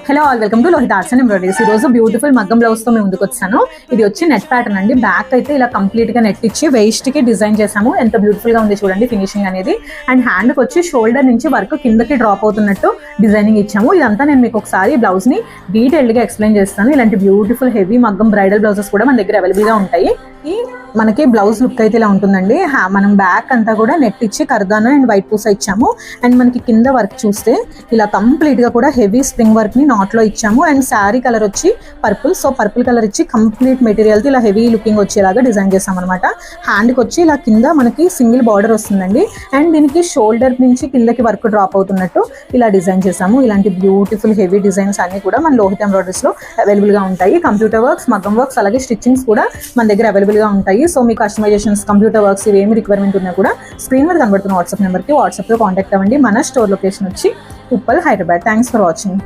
Hello all, welcome to Lohith arts and embroideries. ఈ రోజు beautiful మగ్గం బ్లౌజ్ తో మేము ముందుకు వచ్చాను. ఇది వచ్చి నెట్ ప్యాటర్న్ అండి. బ్యాక్ అయితే ఇలా కంప్లీట్ గా నెట్ ఇచ్చి వేస్ట్ కి డిజైన్ చేసాము. ఎంత బ్యూటిఫుల్ గా ఉంది చూడండి ఫినిషింగ్ అనేది. అండ్ హ్యాండ్ కి వచ్చి షోల్డర్ నుంచి వర్క్ కిందకి డ్రాప్ అవుతున్నట్టు డిజైనింగ్ ఇచ్చాము. ఇదంతా నేను మీకు ఒకసారి బ్లౌజ్ ని డీటెయిల్డ్ గా ఎక్స్ప్లెయిన్ చేస్తాను. ఇలాంటి బ్యూటిఫుల్ హెవీ మగ్గం బ్రైడల్ బ్లౌజెస్ కూడా మన దగ్గర అవైలబుల్ గా ఉంటాయి. మనకి బ్లౌజ్ లుక్ అయితే ఇలా ఉంటుందండి. మనం బ్యాక్ అంతా కూడా నెట్ ఇచ్చి కర్దానా అండ్ వైట్ పూస ఇచ్చాము. అండ్ మనకి కింద వర్క్ చూస్తే ఇలా కంప్లీట్ గా కూడా హెవీ స్ప్రింగ్ వర్క్ ని నాట్ లో ఇచ్చాము. అండ్ శారీ కలర్ వచ్చి పర్పుల్, సో పర్పుల్ కలర్ ఇచ్చి కంప్లీట్ మెటీరియల్ తో ఇలా హెవీ లుకింగ్ వచ్చేలాగా డిజైన్ చేసాం అనమాట. హ్యాండ్ కి వచ్చి ఇలా కింద మనకి సింగిల్ బార్డర్ వస్తుందండి. అండ్ దీనికి షోల్డర్ నుంచి కిందకి వర్క్ డ్రాప్ అవుతున్నట్టు ఇలా డిజైన్ చేసాము. ఇలాంటి బ్యూటిఫుల్ హెవీ డిజైన్స్ అన్ని కూడా మన లోహిత్ ఎంబ్రాయిడరీస్ లో అవైలబుల్ గా ఉంటాయి. కంప్యూటర్ వర్క్స్, మగ్గం వర్క్స్, అలాగే స్టిచ్చింగ్స్ కూడా మన దగ్గర అవైలబుల్ గా ఉంటాయి. సో మీ కస్టమైజేషన్స్, కంప్యూటర్ వర్క్స్ ఇవేమి రిక్వైర్మెంట్ ఉన్నా కూడా స్క్రీన్ మీద కనబడుతున్న వాట్సాప్ నెంబర్కి వాట్సాప్లో కాంటాక్ట్ అవ్వండి. మన స్టోర్ లొకేషన్ వచ్చి Uppal, Hyderabad. Thanks for watching.